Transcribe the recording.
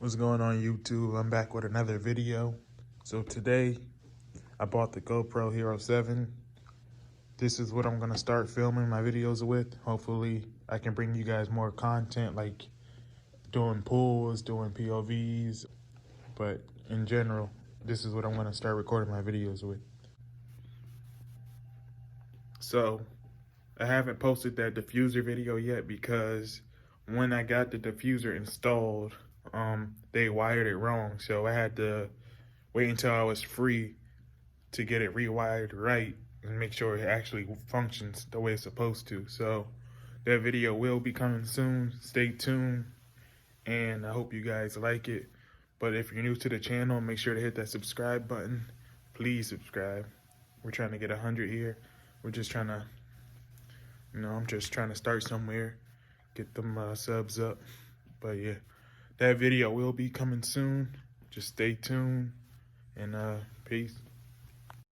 What's going on YouTube? I'm back with another video. So today I bought the GoPro Hero 7. This is what I'm gonna start filming my videos with. Hopefully I can bring you guys more content like doing pulls, doing POVs, but in general, this is what I'm gonna start recording my videos with. So I haven't posted that diffuser video yet because when I got the diffuser installed, they wired it wrong. So I had to wait until I was free to get it rewired right and make sure it actually functions the way it's supposed to. So that video will be coming soon. Stay tuned, and I hope you guys like it. But if you're new to the channel, make sure to hit that subscribe button. Please subscribe. We're trying to get 100 here. We're just trying to, I'm just trying to start somewhere, get them subs up. But yeah, that video will be coming soon. Just stay tuned, and peace.